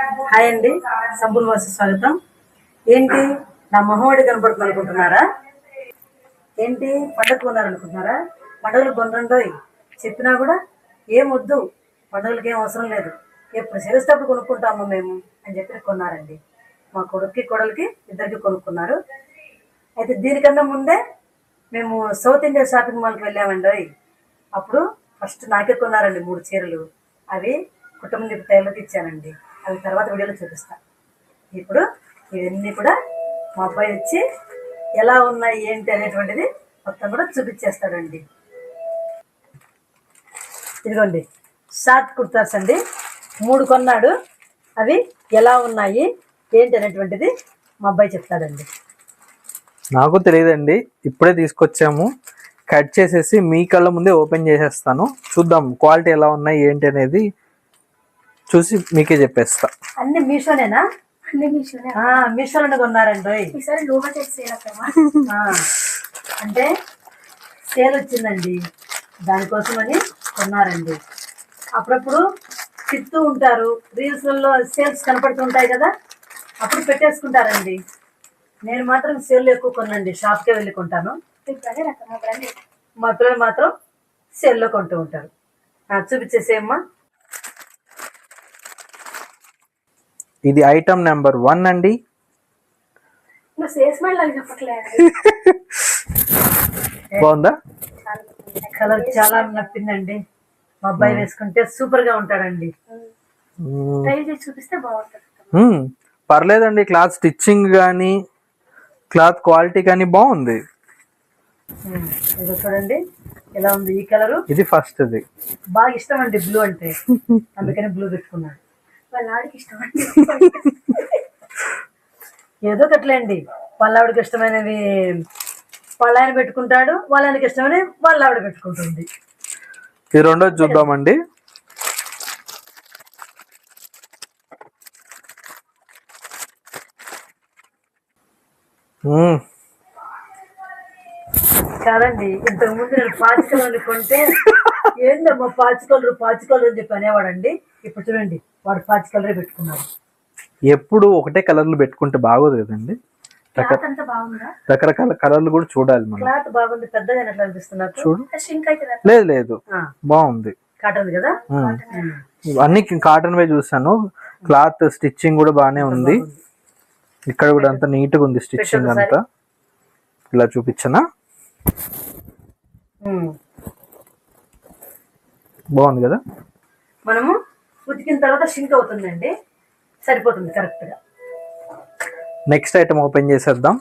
Hi అండి, సంపూర్ణ వాసు స్వాగతం. ఏంటి నా మొహోడి కనపడుతుంది అనుకుంటున్నారా? ఏంటి పండగ కొన్నారనుకుంటున్నారా? పండుగలు కొనరండోయ్ చెప్పినా కూడా ఏం వద్దు, పండుగలకి ఏం అవసరం లేదు, ఎప్పుడు చేసేటప్పుడు కొనుక్కుంటాము మేము అని చెప్పి కొన్నారండి. మా కొడుక్కి కోడలికి ఇద్దరికి కొనుక్కున్నారు. అయితే దీనికన్నా ముందే మేము సౌత్ ఇండియా షాపింగ్ మాల్కి వెళ్ళామండి. అప్పుడు ఫస్ట్ నాకే కొన్నారండి 3 చీరలు. అవి కుటుంబ టైలర్కి ఇచ్చానండి. అవి తర్వాత వీడియోలో చూపిస్తా. ఇప్పుడు ఇవన్నీ కూడా మా అబ్బాయి వచ్చి ఎలా ఉన్నాయి ఏంటి అనేటువంటిది మొత్తం కూడా చూపించేస్తాడండి. ఇదిగోండి షార్ట్ కుర్తాస్ అండి, 3 కొన్నాడు. అవి ఎలా ఉన్నాయి ఏంటి అనేటువంటిది మా అబ్బాయి చెప్తాడండి. నాకు తెలియదండి, ఇప్పుడే తీసుకొచ్చాము. కట్ చేసేసి మీ కళ్ళ ముందే ఓపెన్ చేసేస్తాను. చూద్దాం క్వాలిటీ ఎలా ఉన్నాయి ఏంటి అనేది చూసి మీకే చెప్పేస్తా. అన్ని మీషోనేనా? మీషోలోనే కొన్నారండి. అంటే సేల్ వచ్చిందండి, దానికోసమని కొన్నారండి. అప్పుడప్పుడు తిప్పుతూ ఉంటారు, రీల్స్లలో సేల్స్ కనపడుతుంటాయి కదా, అప్పుడు పెట్టేసుకుంటారండి. నేను మాత్రం సేల్ ఎక్కువ కొనండి, షాప్కే వెళ్ళి కొంటాను. మా పిల్లలు మాత్రం సేల్లో కొంటూ ఉంటారు. చూపించేసేమ్మా. ఇది ఐటమ్ నెంబర్ 1 అండి. బాగుందా? కలర్ చాలా నప్పిందండి. మా అబ్బాయి వేసుకుంటే సూపర్ గా ఉంటాడండి. చూపిస్తే బాగుంటుంది. పర్లేదండి, క్లాత్ స్టిచ్చింగ్ కానీ క్లాత్ క్వాలిటీ కానీ బాగుంది. ఇది చూడండి ఎలా ఉంది. ఈ కలరు ఇది ఫస్ట్, ఇది బాగా ఇష్టం అండి, బ్లూ అంటే, అందుకని బ్లూ పెట్టుకున్నాడు. వాళ్ళ ఆవిడకి ఇష్టం అండి. ఏదో ఒకట్లేండి, వాళ్ళ ఆవిడకి ఇష్టమైనవి వాళ్ళ ఆయన పెట్టుకుంటాడు, వాళ్ళ ఆయనకి ఇష్టమైనవి వాళ్ళ ఆవిడ పెట్టుకుంటుంది. ఈ రెండోది చూద్దామండి. కాదండి, ఇంతకు ముందు నేను పాచికలు కొంటే ఏందమ్మా పాచికలు అని చెప్పి అనేవాడండి. ఇప్పుడు చూడండి వాడు పాచికలరే పెట్టుకున్నాడు. ఎప్పుడు ఒకటే కలర్లు పెట్టుకుంటే బాగోదు కదండి, రకరకాల కలర్లు కూడా చూడాలి మనం. క్లాత్ బాగుంది, పెద్దగా ఎట్లా అనిపిస్తున్నారు చూడు. లేదు లేదు, బాగుంది. కాటన్ కదా, అన్ని కాటన్ వే చూసాను. క్లాత్ స్టిచ్చింగ్ కూడా బాగానే ఉంది. ఇక్కడ కూడా అంతా నీట్ గా ఉంది స్టిచ్చింగ్ అంతా. ఇలా చూపించనా? బాగుంది కదా. మనము ఉతికిన తర్వాత షింక్ అవుతుందండి, సరిపోతుంది కరెక్ట్ గా. నెక్స్ట్ ఐటమ్ ఓపెన్ చేసేద్దాం.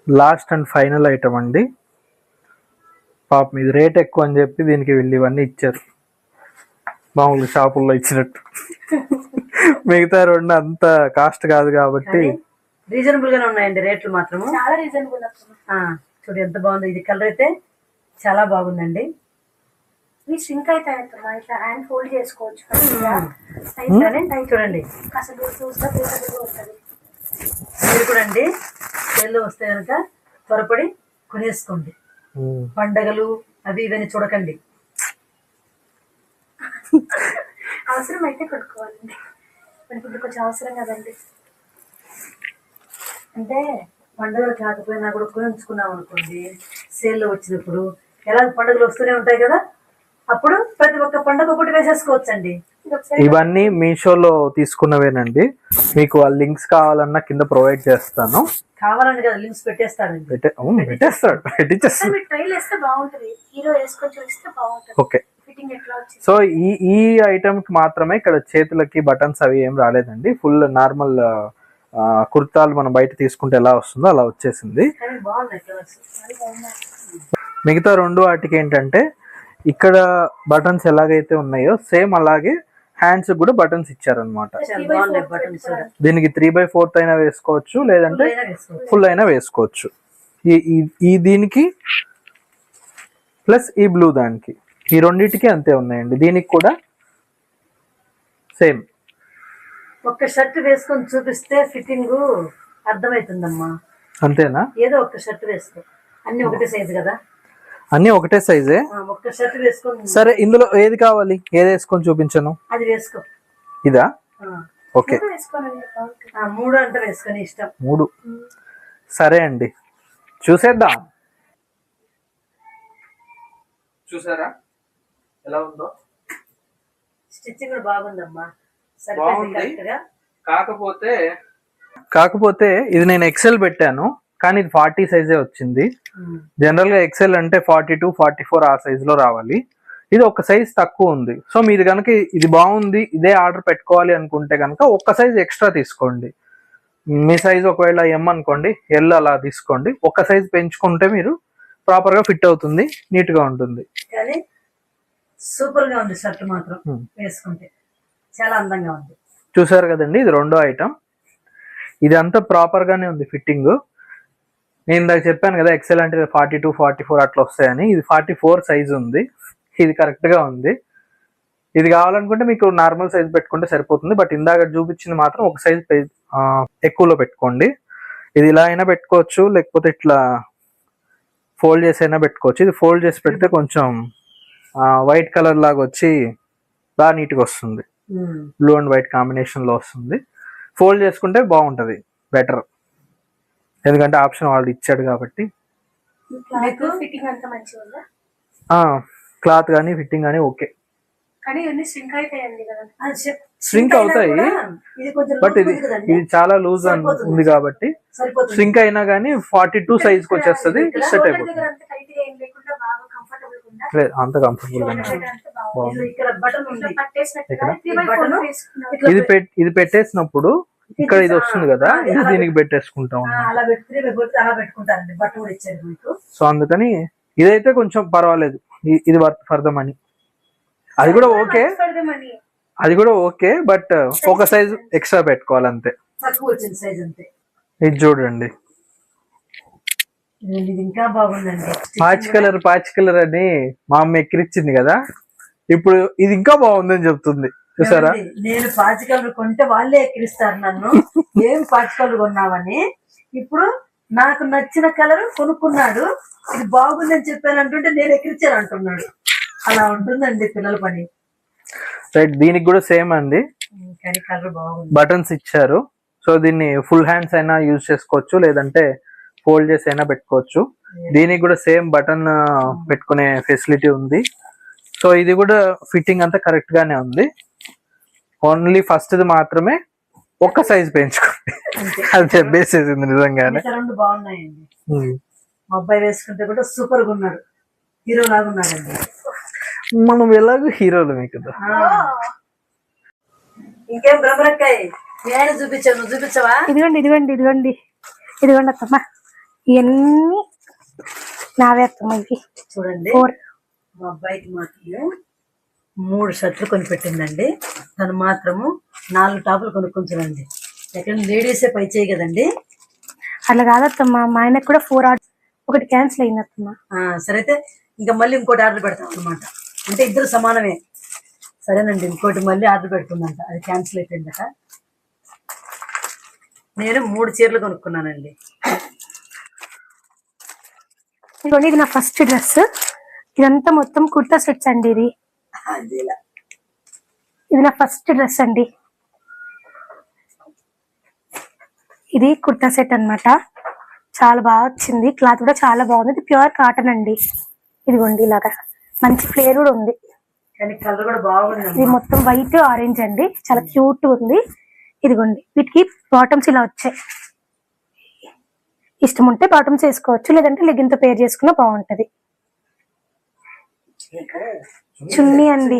లాస్ట్ అండ్ ఫైనల్ ఐటమ్ అండి. పాపం ఇది రేట్ ఎక్కువ అని చెప్పి దీనికి వీళ్ళు ఇవన్నీ ఇచ్చారు, మామూలు షాపుల్లో ఇచ్చినట్టు. మిగతా 2 అంత కాస్ట్ కాదు కాబట్టి రీజనబుల్ గానే ఉన్నాయండి రేట్లు మాత్రం. చాలా రీజనబుల్. చూడు ఎంత బాగుంది. ఇది కలర్ అయితే చాలా బాగుందండి. షింక్ అయితే ఇట్లా హ్యాండ్ ఫోల్డ్ చేసుకోవచ్చు చూడండి. మీరు కూడా అండి సేల్లో వస్తే కనుక త్వరపడి కొనేసుకోండి. పండగలు అవి ఇవన్నీ చూడకండి, అవసరం అయితే కొనుక్కోవాలండి. మనకి ఇప్పుడు కొంచెం అవసరం కదండి. అంటే పండుగలు కాకపోయినా కూడా కొనుక్కున్నాం అనుకోండి, సేల్లో వచ్చినప్పుడు. ఎలా పండుగలు వస్తూనే ఉంటాయి కదా, అప్పుడు ప్రతి ఒక్క పండుగ ఒకటి వేసేసుకోవచ్చండి. ఇవన్నీ మీషోలో తీసుకున్నవేనండి. మీకు ఆ లింక్స్ కావాలన్నా కింద ప్రొవైడ్ చేస్తాను. కావాలని కదా, లింక్స్ పెట్టేస్తాడండి. పెట్టేస్తాడు. ఓకే. సో ఈ ఐటమ్ కి మాత్రమే ఇక్కడ చేతులకి బటన్స్ అవి ఏం రాలేదండి. ఫుల్ నార్మల్ కుర్తాలు మనం బయట తీసుకుంటే ఎలా వస్తుందో అలా వచ్చేసింది. మిగతా 2 వాటికి ఏంటంటే ఇక్కడ బటన్స్ ఎలాగైతే ఉన్నాయో సేమ్ అలాగే హ్యాండ్స్ కూడా బటన్స్ ఇచ్చారనమాట. దీనికి 3/4 అయినా వేసుకోవచ్చు, లేదంటే ఫుల్ అయినా వేసుకోవచ్చు. ఈ దీనికి ప్లస్ ఈ బ్లూ దానికి, ఈ రెండింటికి అంతే ఉన్నాయండి. దీనికి కూడా సేమ్. ఒక షర్ట్ వేసుకొని చూపిస్తే ఫిట్టింగ్ అర్థమవుతుందమ్మా. అంతేనా? ఏదో ఒక షర్ట్ వేసుకో, అన్ని ఒకటే సైజు కదా. అన్ని ఒకటే సైజే. ఒక్క షర్ట్ వేసుకొని సరే, ఇందులో ఏది కావాలి, ఏది వేసుకొని చూపించను? అది వేసుకో. ఇదా? ఓకే, 3 అంటే వేసుకొని ఇష్టం. 3. సరే అండి, చూసేద్దాం. చూసారా ఎలా ఉందో? స్టిచ్చింగ్ కూడా బాగుందమ్మా, బాగుంది. కరెక్ట్ గా. కాకపోతే ఇది నేను ఎక్సెల్ పెట్టాను, కానీ ఇది 40 సైజే వచ్చింది. జనరల్ గా ఎక్సెల్ అంటే 42, 44 ఆ సైజ్ లో రావాలి. ఇది ఒక సైజ్ తక్కువ ఉంది. సో మీరు కనుక ఇది బాగుంది, ఇదే ఆర్డర్ పెట్టుకోవాలి అనుకుంటే కనుక ఒక్క సైజ్ ఎక్స్ట్రా తీసుకోండి. మీ సైజ్ ఒకవేళ ఎం అనుకోండి, ఎల్ అలా తీసుకోండి. ఒక్క సైజ్ పెంచుకుంటే మీరు ప్రాపర్ గా ఫిట్ అవుతుంది, నీట్ గా ఉంటుంది. కానీ సూపర్ గా ఉంది షర్ట్ మాత్రం, వేసుకుంటే చాలా అందంగా ఉంది. చూసారు కదండి, ఇది రెండో ఐటమ్. ఇది అంతా ప్రాపర్ గానే ఉంది ఫిట్టింగ్. నేను ఇందాక చెప్పాను కదా ఎక్సెల్ అంటే 42, 44 అట్లా వస్తాయని. ఇది 44 సైజ్ ఉంది, ఇది కరెక్ట్ గా ఉంది. ఇది కావాలనుకుంటే మీకు నార్మల్ సైజ్ పెట్టుకుంటే సరిపోతుంది. బట్ ఇందాక చూపించింది మాత్రం ఒక సైజ్ ఎక్కువలో పెట్టుకోండి. ఇది ఇలా అయినా పెట్టుకోవచ్చు, లేకపోతే ఇట్లా ఫోల్డ్ చేసి అయినా పెట్టుకోవచ్చు. ఇది ఫోల్డ్ చేసి పెడితే కొంచెం వైట్ కలర్ లాగా వచ్చి బాగా నీట్గా వస్తుంది. బ్లూ అండ్ వైట్ కాంబినేషన్ లో వస్తుంది. ఫోల్డ్ చేసుకుంటే బాగుంటది, బెటర్. ఎందుకంటే ఆప్షన్ వాళ్ళు ఇచ్చాడు కాబట్టి. క్లాత్ కానీ ఫిట్టింగ్ కానీ ఓకే. ష్రింక్ అవుతాయి, బట్ ఇది చాలా లూజ్ ఉంది కాబట్టి ష్రింక్ అయినా కానీ 42 సైజ్ కి వచ్చేస్తుంది, సెట్ అయిపోతుంది. లేదు, అంత కంఫర్టబుల్ గానే ఇది పెట్టేసినప్పుడు ఇక్కడ ఇది వస్తుంది కదా, ఇది దీనికి పెట్టేసుకుంటాం. సో అందుకని ఇదైతే కొంచెం పర్వాలేదు, ఇది వర్త్ ఫర్ ద మనీ. అది కూడా ఓకే, బట్ ఒక సైజ్ ఎక్స్ట్రా పెట్టుకోవాలి అంతే. ఇది చూడండి, ఇంకా బాగుందండి. పాచ్ కలర్ అని మా అమ్మ ఎక్కిరిచ్చింది కదా, ఇప్పుడు ఇది ఇంకా బాగుందని చెప్తుంది. చూసారా, నేను పాచి కలర్ కొంటే వాళ్ళే ఎక్కిరిస్తారు నన్ను, ఏం పాచి కలర్ కొన్నావని. ఇప్పుడు నాకు నచ్చిన కలర్ కొనుక్కున్నాడు, ఇది బాగుందని చెప్పాను అంటుంటే నేను ఎక్కిరిచాను అంటున్నాడు. అలా ఉంటుందండి పిల్లల పని. రైట్, దీనికి కూడా సేమ్ అండి, కానీ కలర్ బాగుంది. బటన్స్ ఇచ్చారు. సో దీన్ని ఫుల్ హ్యాండ్స్ అయినా యూజ్ చేసుకోవచ్చు, లేదంటే ఫోల్డ్ చేసి అయినా పెట్టుకోవచ్చు. దీనికి కూడా సేమ్ బటన్ పెట్టుకునే ఫెసిలిటీ ఉంది. సో ఇది కూడా ఫిట్టింగ్ అంతా కరెక్ట్ గానే ఉంది. ఓన్లీ ఫస్ట్ ది మాత్రమే ఒక్క సైజ్ పెంచుకోండి, అది చెప్పేసేసింది నిజంగానే. రెండు బాగున్నాయండి, మా అబ్బాయి వేసుకుంటే కూడా సూపర్ గా ఉన్నాడు, హీరో లాగా ఉన్నాడండి. మనం ఎలాగో హీరోలు మీకు. ఇంకేం బ్రహ్మరక్కాయ నేను చూపించాను, నువ్వు చూపించవా? ఇదిగోండి అత్తమ్మ, ఇవన్నీ నావే అత్తమ్మ. ఇవి చూడండి, మా అబ్బాయికి మాత్రము 3 షర్ట్లు కొనిపెట్టిందండి, తను మాత్రము 4 టాపులు కొనుక్కుంటుందండి. ఎక్కడ లేడీసే పై చేయి కదండి. అట్లా కాదత్తమ్మ, మా ఆయనకు కూడా 4 ఆర్డర్, ఒకటి క్యాన్సిల్ అయింది అత్తమ్మ. సరే అయితే ఇంకా మళ్ళీ ఇంకోటి ఆర్డర్ పెడతాం అనమాట, అంటే ఇద్దరు సమానమే. సరేనండి, ఇంకోటి మళ్ళీ ఆర్డర్ పెడుతుందంట, అది క్యాన్సిల్ అయిపోయిందట. నేను 3 చీరలు కొనుక్కున్నానండి. ఇది నా ఫస్ట్ డ్రెస్, ఇదంతా మొత్తం కుర్తా సెట్స్ అండి. ఇది నా ఫస్ట్ డ్రెస్ అండి. ఇది కుర్తా సెట్ అన్నమాట, చాలా బాగా వచ్చింది. క్లాత్ కూడా చాలా బాగుంది, ఇది ప్యూర్ కాటన్ అండి. ఇదిగోండి, ఇలాగా మంచి ఫ్లేర్ కూడా ఉంది. కలర్ కూడా బాగుంది. ఇది మొత్తం వైట్ ఆరెంజ్ అండి, చాలా క్యూట్ ఉంది. ఇదిగోండి, వీటికి బాటమ్స్ ఇలా వచ్చాయి. ఇష్టం ఉంటే బాటమ్స్ వేసుకోవచ్చు, లేదంటే లెగ్గిన్ తో పేర్ చేసుకున్నా బాగుంటది. చున్నీ అండి,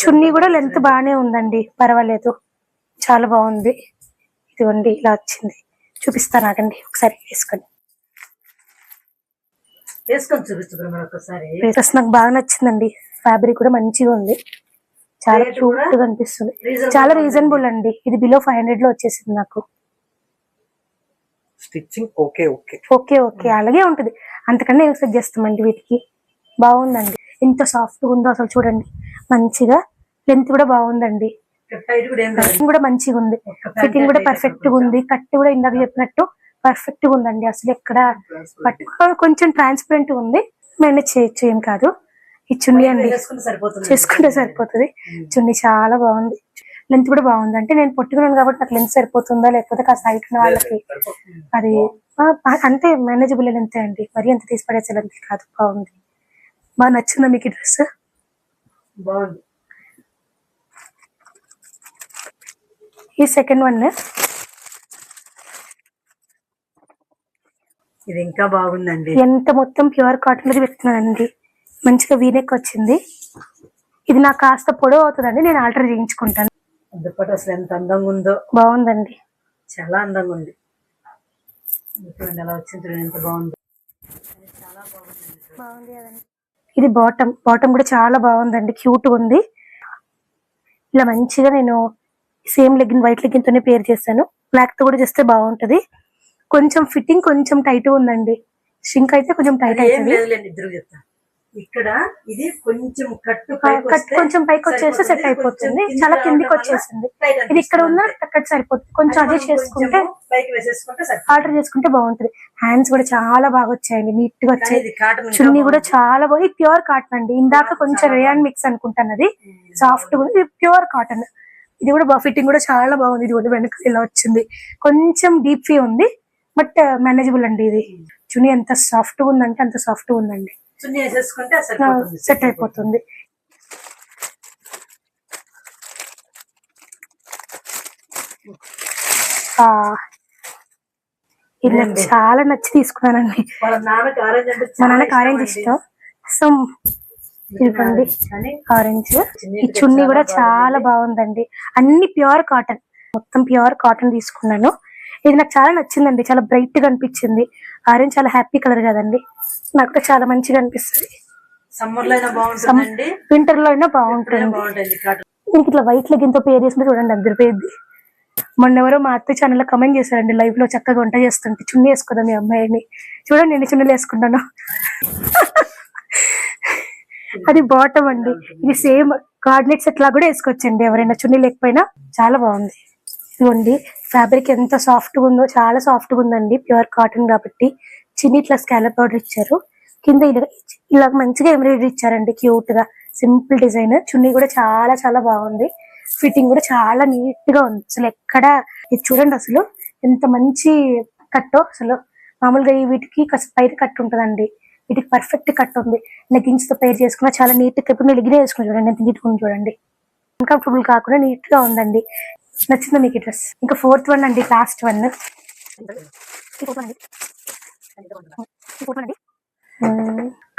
చున్నీ కూడా లెంత్ బాగానే ఉందండి, పర్వాలేదు, చాలా బాగుంది. ఇదిగోండి, ఇలా వచ్చింది. చూపిస్తాను ఆగండి, ఒకసారి వేసుకొని చూపిస్తాను ఒకసారి. డ్రెస్ నాకు బాగా నచ్చిందండి, ఫ్యాబ్రిక్ కూడా మంచిగా ఉంది, చాలా క్యూట్ గా అనిపిస్తుంది. చాలా రీజనబుల్ అండి, ఇది బిలో 500 లో వచ్చేసింది నాకు. స్టిచ్చింగ్ ఓకే అలాగే ఉంటది, అంతకన్నా ఎక్స్పెక్ట్ చేస్తామండి. వీటికి బాగుందండి, ఎంత సాఫ్ట్ గా ఉందో అసలు చూడండి, మంచిగా లెంత్ కూడా బాగుందండి, కూడా మంచిగా ఉంది, ఫిట్టింగ్ కూడా పర్ఫెక్ట్ గా ఉంది. కట్ కూడా ఇందాక చెప్పినట్టు పర్ఫెక్ట్ గా ఉందండి. అసలు ఎక్కడ పట్టుకో కొంచెం ట్రాన్స్పరెంట్ ఉంది, మేనేజ్ చేయొచ్చు, ఏం కాదు. ఈ చున్నీ అండి చేసుకుంటే సరిపోతుంది. చున్నీ చాలా బాగుంది, లెంత్ కూడా బాగుంది. అంటే నేను పొట్టుకున్నాను కాబట్టి నాకు లెంత్ సరిపోతుందా, లేకపోతే కాస్త హైట్ ఉన్న వాళ్ళకి అది అంటే మేనేజబుల్ లెంతే అండి, మరి ఎంత తీసి పడేసే లెంత్ కాదు. బాగుంది, బాగా నచ్చిందా మీకు ఈ డ్రెస్? బాగుంది. ఈ సెకండ్ వన్ ఇది ఇంకా బాగుందండి. ఎంత మొత్తం ప్యూర్ కాటన్ లో పెడుతున్నానండి, మంచిగా వీనెక్ వచ్చింది. ఇది నాకు కాస్త పొడవు అవుతుందండి, నేను ఆల్టర్ చేయించుకుంటాను. దుప్పటి అసలు ఎంత అందంగా ఉందో, బాగుందండి, చాలా అందంగా ఉంది. ఎలా వచ్చింది, ఎంత బాగుంది, చాలా బాగుంది కదండి. ఇది బాటమ్, బాటమ్ కూడా చాలా బాగుందండి, క్యూట్ ఉంది. ఇలా మంచిగా నేను సేమ్ లెగ్గిన్, వైట్ లెగ్గిన్ తోనే పేర్ చేశాను. బ్లాక్ తో కూడా చేస్తే బాగుంటది. కొంచెం ఫిట్టింగ్ కొంచెం టైట్ ఉందండి, షింక్ అయితే కొంచెం టైట్ అవుతుంది. ఇద్దరు చెప్తా. ఇక్కడ ఇది కొంచెం కట్ కొంచెం పైకి వచ్చేస్తే సెట్ అయిపోతుంది, చాలా కిందికి వచ్చేసింది. ఇది ఇక్కడ ఉన్న అక్కడ సరిపోతుంది, కొంచెం అడ్జస్ట్ చేసుకుంటే ఆర్డర్ చేసుకుంటే బాగుంటది. హ్యాండ్స్ కూడా చాలా బాగా వచ్చాయండి, నీట్ గా వచ్చాయి. చున్నీ కూడా చాలా బాగుంది, ప్యూర్ కాటన్ అండి. ఇందాక కొంచెం రేయాన్ మిక్స్ అనుకుంటాను, అది సాఫ్ట్ గా ఉంది, ప్యూర్ కాటన్. ఇది కూడా ఫిట్టింగ్ కూడా చాలా బాగుంది. ఇది కూడా వెనక ఇలా వచ్చింది, కొంచెం డీప్ ఫీ ఉంది, బట్ మేనేజబుల్ అండి. ఇది చున్నీ ఎంత సాఫ్ట్ గా ఉందంటే అంత సాఫ్ట్ గా ఉందండి, సెట్ అయిపోతుంది. ఇది నాకు చాలా నచ్చి తీసుకున్నానండి. మా నాన్నకి ఆరెంజ్ ఇష్టం, సో ఇదిగోండి ఆరెంజ్. ఈ చున్నీ కూడా చాలా బాగుందండి, అన్ని ప్యూర్ కాటన్, మొత్తం ప్యూర్ కాటన్ తీసుకున్నాను. ఇది నాకు చాలా నచ్చిందండి, చాలా బ్రైట్ గా అనిపించింది. ఆరెంజ్ చాలా హ్యాపీ కలర్ కదండి, నాకు కూడా చాలా మంచిగా అనిపిస్తుంది. సమ్మర్ లో అయినా బాగుంటుంది, వింటర్ లో అయినా బాగుంటుంది. దీనికి ఇట్లా వైట్ లెగ్గిన్ తో పేర్ చేసుకుంటే చూడండి అద్దరిపోయింది. మొన్న ఎవరో మా అత్త ఛానల్ లో కమెంట్ చేశారండి, లైవ్ లో చక్కగా వంట చేస్తుంటే చున్నీ వేసుకోదా మీ అమ్మాయిని. చూడండి నేను చున్నీలు వేసుకుంటాను. అది బాటమ్ అండి, ఇది సేమ్ కార్డినెట్స్ ఎట్లా కూడా వేసుకోవచ్చండి ఎవరైనా చున్నీ లేకపోయినా. చాలా బాగుంది. ఇదిగోండి ఫ్యాబ్రిక్ ఎంత సాఫ్ట్ గా ఉందో, చాలా సాఫ్ట్ గా ఉందండి, ప్యూర్ కాటన్ కాబట్టి. చిన్ని ఇట్లా స్కాలప్ పౌడర్ ఇచ్చారు, కింద ఇలా మంచిగా ఎంబ్రాయిడరీ ఇచ్చారండి, క్యూట్ గా సింపుల్ డిజైన్. చున్నీ కూడా చాలా చాలా బాగుంది, ఫిట్టింగ్ కూడా చాలా నీట్ గా ఉంది. అసలు ఎక్కడ ఇది చూడండి, అసలు ఎంత మంచి కట్టో. అసలు మామూలుగా వీటికి పైన కట్ ఉంటుందండి, వీటికి పర్ఫెక్ట్ కట్ ఉంది. లెగ్గిన్స్ తో పేర్ చేసుకున్నా చాలా నీట్ గా. ఇప్పుడు లెగ్గిన్ వేసుకుని చూడండి ఎంత నీట్ గా చూడండి, అన్కంఫర్టబుల్ కాకుండా నీట్ గా ఉందండి. నచ్చిందా మీకు డ్రెస్? ఇంకా ఫోర్త్ వన్ అండి, last one.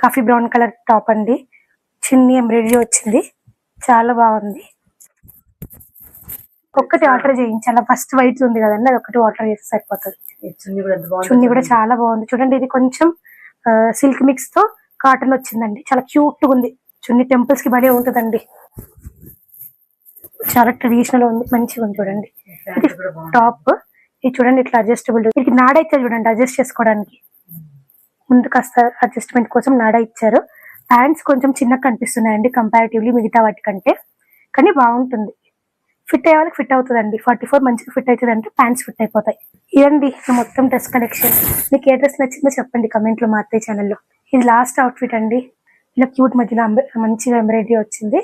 Coffee brown colour top అండి, చిన్ని ఎంబ్రాయిడరీ వచ్చింది, చాలా బాగుంది. ఒక్కటి ఆర్డర్ చేయించాల, ఫస్ట్ వైట్ ఉంది కదండి, అది ఒకటి ఆర్డర్ చేస్తే సరిపోతుంది. చున్నీ కూడా చాలా బాగుంది చూడండి, ఇది కొంచెం సిల్క్ మిక్స్ తో కాటన్ వచ్చిందండి, చాలా క్యూట్ గా ఉంది. చున్నీ టెంపుల్స్ కి బడే ఉంటుందండి, చాలా ట్రెడిషనల్ ఉంది, మంచిగా ఉంది చూడండి. ఇది టాప్, ఇది చూడండి ఇట్లా అడ్జస్టబుల్. ఇది నాడైతే చూడండి అడ్జస్ట్ చేసుకోవడానికి, ముందు కాస్త అడ్జస్ట్మెంట్ కోసం నాడ ఇచ్చారు. హ్యాండ్స్ కొంచెం చిన్నగా కనిపిస్తున్నాయండి కంపారిటివ్లీ మిగతా వాటికంటే, కానీ బాగుంటుంది. ఫిట్ అయ్యే వాళ్ళకి ఫిట్ అవుతుందండి, 44 మంచిగా ఫిట్ అవుతుంది అంటే ప్యాంట్స్ ఫిట్ అయిపోతాయి. ఇదండి మొత్తం డ్రెస్ కలెక్షన్. మీకు ఏ డ్రెస్ నచ్చిందో చెప్పండి కమెంట్ లో, మా అత్తయ్య ఛానల్లో. ఇది లాస్ట్ అవుట్ఫిట్ అండి, ఇలా క్యూట్ మధ్యలో మంచిగా ఎంబ్రాయిడరీ వచ్చింది.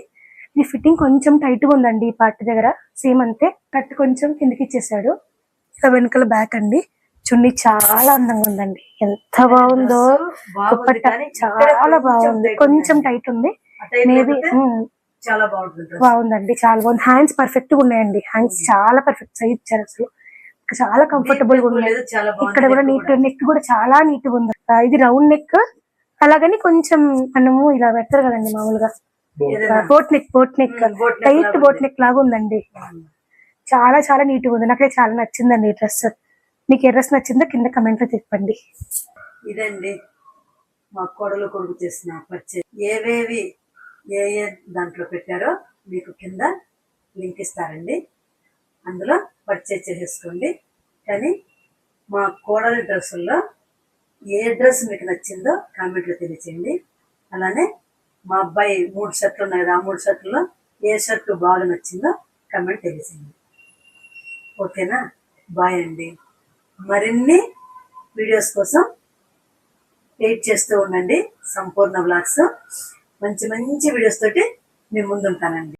ఇది ఫిట్టింగ్ కొంచెం టైట్ గా ఉందండి, ఈ పార్ట్ దగ్గర సేమ్ అంతే, కట్ కొంచెం కిందకి ఇచ్చేసాడు. ఇలా వెనకాల బ్యాక్ అండి. చున్నీ చాలా అందంగా ఉందండి, ఎంత బాగుందో. దుపట్టా చాలా బాగుంది, కొంచెం టైట్ ఉంది మేబీ, చాలా బాగుంటుంది, బాగుందండి, చాలా బాగుంది. హ్యాండ్స్ పర్ఫెక్ట్ గా ఉన్నాయండి, హ్యాండ్స్ చాలా పర్ఫెక్ట్ సైజ్ ఇచ్చారు, అసలు చాలా కంఫర్టబుల్ గా ఉన్నాయి. ఇక్కడ కూడా నీట్, నెక్ కూడా చాలా నీట్ గా ఉంది. ఇది రౌండ్ నెక్, అలాగని కొంచెం మనము ఇలా పెడతారు కదండి మామూలుగా boat neck tight boat neck లాగా ఉందండి, చాలా చాలా నీట్ గా ఉంది. నాకైతే చాలా నచ్చిందండి ఈ డ్రెస్. మీకు ఏ డ్రెస్ నచ్చిందో కింద కమెంట్ లో చెప్పండి. ఇదండి మా కోడలు కొడుకు చేసిన పర్చేజ్. ఏవేవి ఏ దాంట్లో పెట్టారో మీకు కింద లింక్ ఇస్తారండి, అందులో పర్చేజ్ చేసేసుకోండి. కానీ మా కోడలి డ్రెస్సుల్లో ఏ డ్రెస్ మీకు నచ్చిందో కామెంట్లో తెలియచేయండి. అలానే మా అబ్బాయి 3 షర్ట్లు ఉన్నాయి కదా, ఆ 3 షర్ట్లో ఏ షర్టు బాగా నచ్చిందో కామెంట్ తెలియచేయండి. ఓకేనా? బాయ్ అండి. మరిన్ని వీడియోస్ కోసం వెయిట్ చేస్తూ ఉండండి. సంపూర్ణ బ్లాగ్స్ మంచి మంచి వీడియోస్ తోటి మీ ముందుంటానండి.